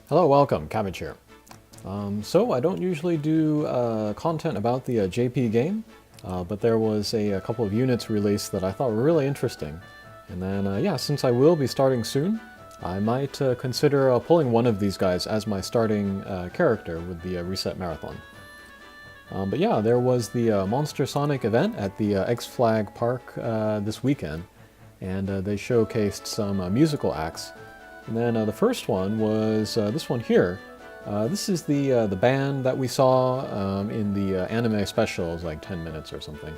Hello, welcome, Cabbage here. So I don't usually do content about the JP game, but there was a couple of units released that I thought were really interesting. And then, yeah, since I will be starting soon, I might consider pulling one of these guys as my starting character with the Reset Marathon. But yeah, there was the Monster Sonic event at the XFlag Park this weekend, and they showcased some musical acts. And then the first one was this one here. This is the band that we saw in the anime specials, like 10 minutes or something.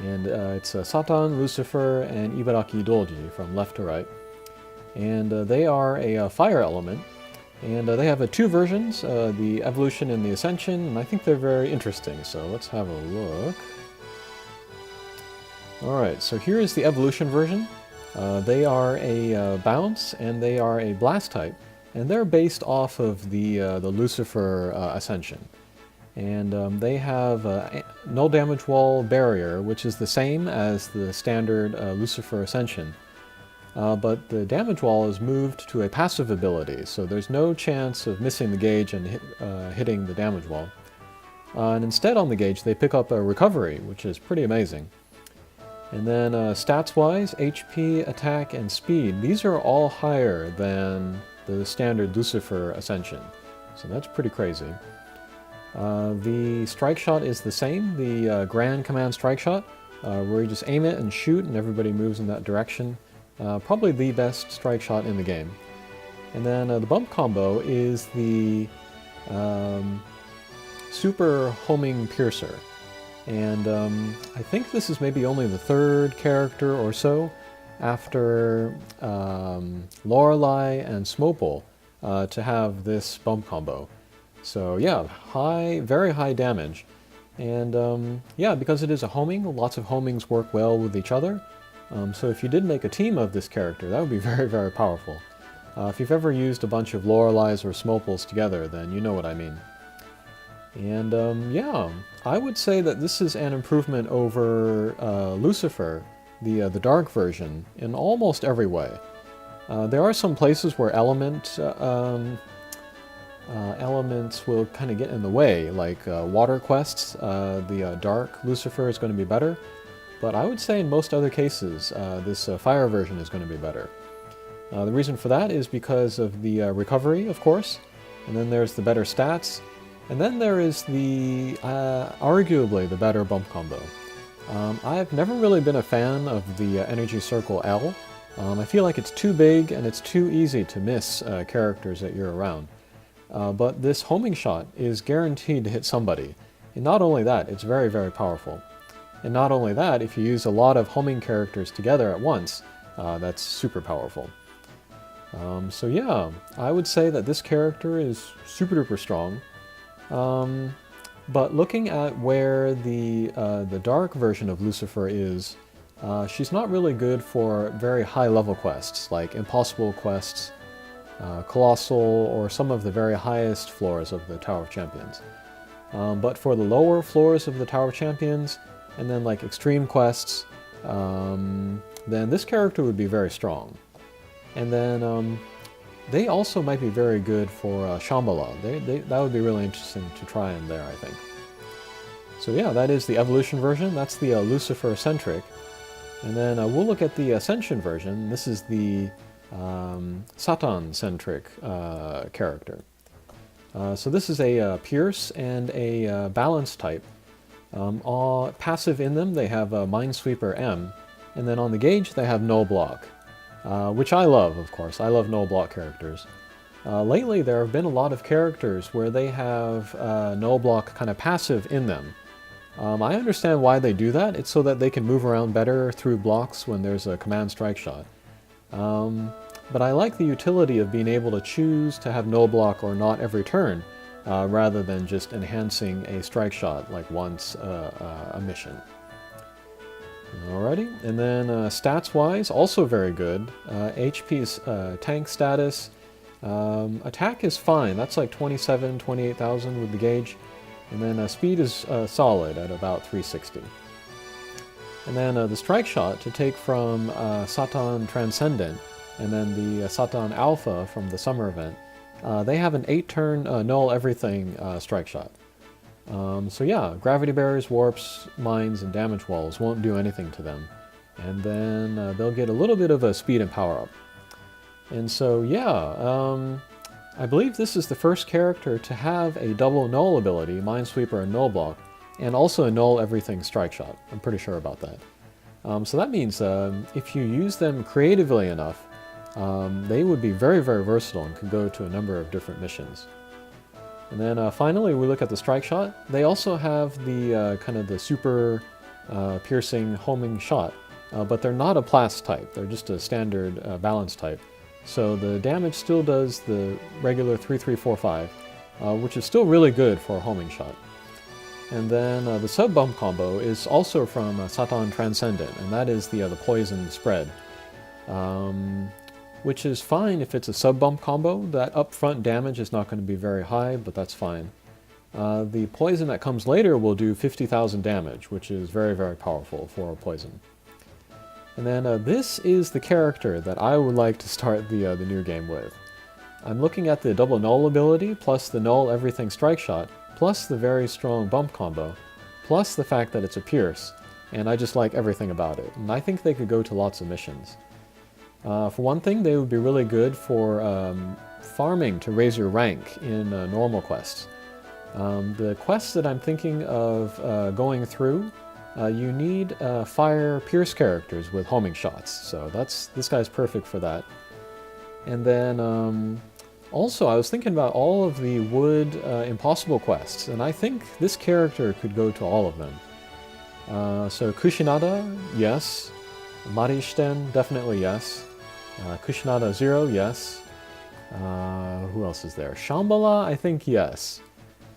And it's Satan, Lucifer, and Ibaraki Dolji from left to right. And they are a fire element. And they have two versions, the Evolution and the Ascension, and I think they're very interesting. So let's have a look. Alright, so here is the Evolution version. They are a bounce and they are a blast type, and they're based off of the Lucifer Ascension. And they have null damage wall barrier, which is the same as the standard Lucifer Ascension. But the damage wall is moved to a passive ability, so there's no chance of missing the gauge and hitting the damage wall. And instead on the gauge they pick up a recovery, which is pretty amazing. And then stats-wise, HP, attack, and speed, these are all higher than the standard Lucifer Ascension. So that's pretty crazy. The strike shot is the same, the Grand Command strike shot, where you just aim it and shoot and everybody moves in that direction. Probably the best strike shot in the game. And then the bump combo is the Super Homing Piercer. And I think this is maybe only the third character or so after Lorelei and Smopel to have this bump combo. So yeah, very high damage. And yeah, because it is a homing, lots of homings work well with each other. So if you did make a team of this character, that would be very, very powerful. If you've ever used a bunch of Lorelei's or Smopels together, then you know what I mean. And yeah, I would say that this is an improvement over Lucifer, the dark version, in almost every way. There are some places where elements will kind of get in the way, like water quests. The dark Lucifer is going to be better, but I would say in most other cases, this fire version is going to be better. The reason for that is because of the recovery, of course, and then there's the better stats. And then there is the, arguably, the better bump combo. I've never really been a fan of the Energy Circle L. I feel like it's too big and it's too easy to miss characters that you're around. But this homing shot is guaranteed to hit somebody. And not only that, it's very, very powerful. And not only that, if you use a lot of homing characters together at once, that's super powerful. So yeah, I would say that this character is super duper strong. But looking at where the dark version of Lucifer is, she's not really good for very high level quests, like impossible quests, colossal, or some of the very highest floors of the Tower of Champions. But for the lower floors of the Tower of Champions, and then like extreme quests, then this character would be very strong. And then they also might be very good for Shambhala. That would be really interesting to try in there, I think. So yeah, that is the Evolution version. That's the Lucifer-centric. And then we'll look at the Ascension version. This is the Satan-centric character. So this is a Pierce and a Balance type. All passive in them, they have Minesweeper M. And then on the gauge, they have Null Block. Which I love, of course. I love null block characters. Lately, there have been a lot of characters where they have null block kind of passive in them. I understand why they do that. It's so that they can move around better through blocks when there's a command strike shot. But I like the utility of being able to choose to have null block or not every turn, rather than just enhancing a strike shot like once a mission. Alrighty, and then stats-wise, also very good. HP's tank status. Attack is fine, that's like 27, 28,000 with the gauge. And then speed is solid at about 360. And then the strike shot to take from Satan Transcendent, and then the Satan Alpha from the summer event. they have an 8-turn null everything strike shot. So yeah, gravity barriers, warps, mines, and damage walls won't do anything to them. And then they'll get a little bit of a speed and power up. And so yeah, I believe this is the first character to have a double null ability, Minesweeper and Null Block, and also a null everything strike shot. I'm pretty sure about that. So that means if you use them creatively enough, they would be very, very versatile and could go to a number of different missions. And then finally, we look at the strike shot. They also have the kind of the super piercing homing shot, but they're not a blast type. They're just a standard balance type. So the damage still does the regular 3-3-4-5, which is still really good for a homing shot. And then the sub-bump combo is also from Satan Transcendent, and that is the poison spread. Which is fine if it's a sub-bump combo. That upfront damage is not going to be very high, but that's fine. The poison that comes later will do 50,000 damage, which is very, very powerful for a poison. And then this is the character that I would like to start the new game with. I'm looking at the double null ability, plus the null everything strike shot, plus the very strong bump combo, plus the fact that it's a pierce, and I just like everything about it. And I think they could go to lots of missions. For one thing, they would be really good for farming to raise your rank in normal quests. The quests that I'm thinking of going through, you need fire pierce characters with homing shots, so this guy's perfect for that. And then also I was thinking about all of the wood impossible quests, and I think this character could go to all of them. So Kushinada, yes. Marishten, definitely yes. Kushinada 0, yes. Who else is there? Shambhala, I think yes.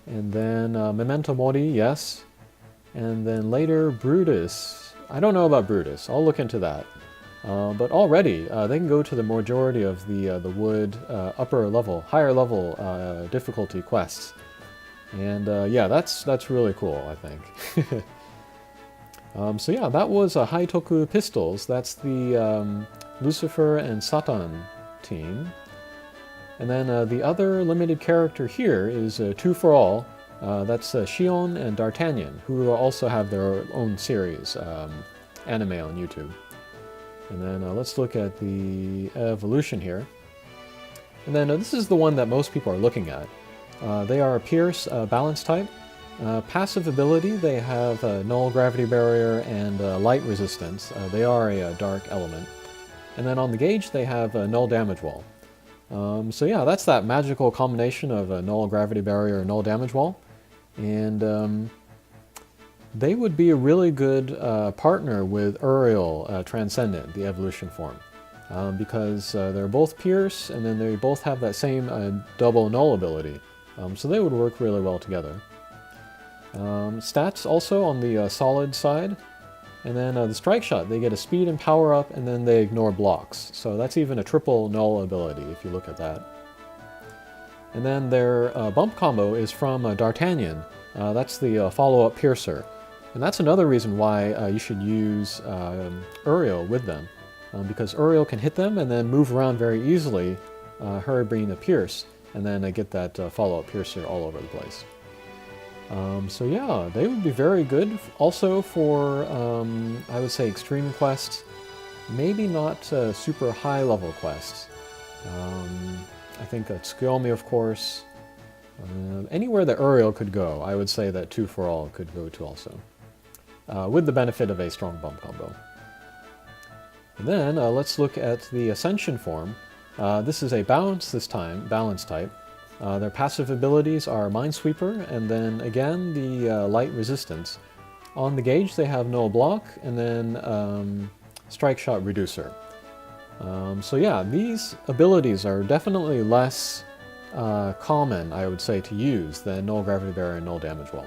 And then Memento Mori, yes. And then later Brutus. I don't know about Brutus. I'll look into that. But already they can go to the majority of the wood higher level difficulty quests. And yeah, that's really cool, I think. So yeah, that was Haitoku Pistols. That's the Lucifer and Satan team. And then the other limited character here is Two for All. That's Shion and D'Artagnan, who also have their own series, anime on YouTube. And then let's look at the evolution here. And then this is the one that most people are looking at. They are a Pierce balance type. Passive ability, they have null gravity barrier and light resistance. They are a dark element. And then on the gauge, they have a null damage wall. So yeah, that's that magical combination of a null gravity barrier and null damage wall. And they would be a really good partner with Uriel Transcendent, the evolution form. Because they're both Pierce, and then they both have that same double null ability. So they would work really well together. Stats also on the solid side. And then the strike shot, they get a speed and power up, and then they ignore blocks. So that's even a triple null ability if you look at that. And then their bump combo is from D'Artagnan. That's the follow-up piercer. And that's another reason why you should use Uriel with them. Because Uriel can hit them and then move around very easily, her being a pierce, and then get that follow-up piercer all over the place. So yeah, they would be very good also for, I would say, extreme quests. Maybe not super high-level quests. I think Tsukuyomi, of course. Anywhere that Uriel could go, I would say that Two for All could go to also. With the benefit of a strong bump combo. And then let's look at the Ascension Form. This is a balance type. Their passive abilities are Minesweeper, and then again the light resistance. On the gauge they have null block, and then strike shot reducer. So yeah, these abilities are definitely less common, I would say, to use than null gravity barrier and null damage wall.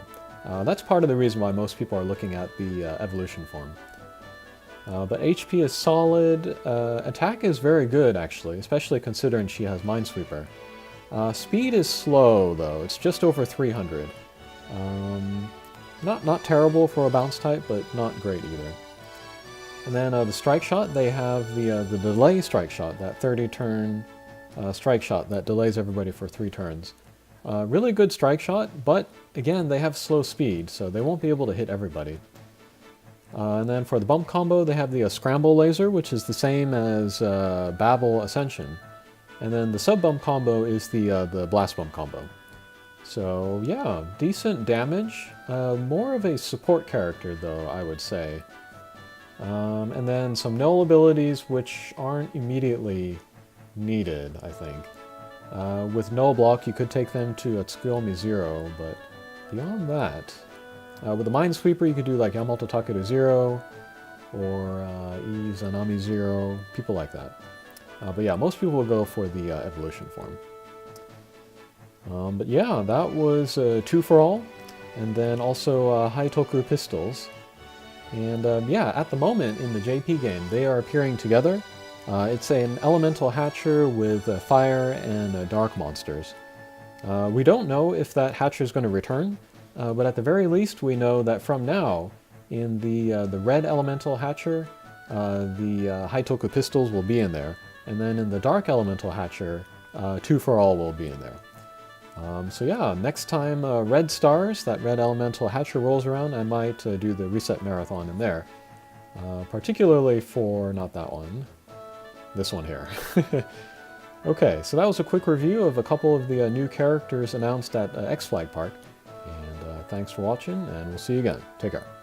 That's part of the reason why most people are looking at the evolution form. But HP is solid. Attack is very good, actually, especially considering she has Minesweeper. Speed is slow, though. It's just over 300. Not terrible for a bounce type, but not great either. And then the strike shot, they have the delay strike shot, that 30-turn strike shot that delays everybody for 3 turns. Really good strike shot, but again, they have slow speed, so they won't be able to hit everybody. And then for the bump combo, they have the Scramble Laser, which is the same as Babel Ascension. And then the sub bump combo is the Blast Bump combo. So yeah, decent damage. More of a support character though, I would say. And then some null abilities which aren't immediately needed, I think. With null block, you could take them to Tsukuyomi 0, but beyond that, with the Minesweeper, you could do like Yamato Takeru 0, or Izanami 0, people like that. But yeah, most people will go for the evolution form. But yeah, that was 2 for all, and then also Haitoku pistols. And yeah, at the moment in the JP game, they are appearing together. It's an elemental hatcher with fire and dark monsters. We don't know if that hatcher is going to return, but at the very least we know that from now, in the red elemental hatcher, the Haitoku pistols will be in there. And then in the dark elemental hatcher, 2 for all will be in there. So yeah, next time Red Stars, that red elemental hatcher rolls around, I might do the reset marathon in there. Particularly for, not that one, this one here. Okay, so that was a quick review of a couple of the new characters announced at XFlag Park. And thanks for watching, and we'll see you again. Take care.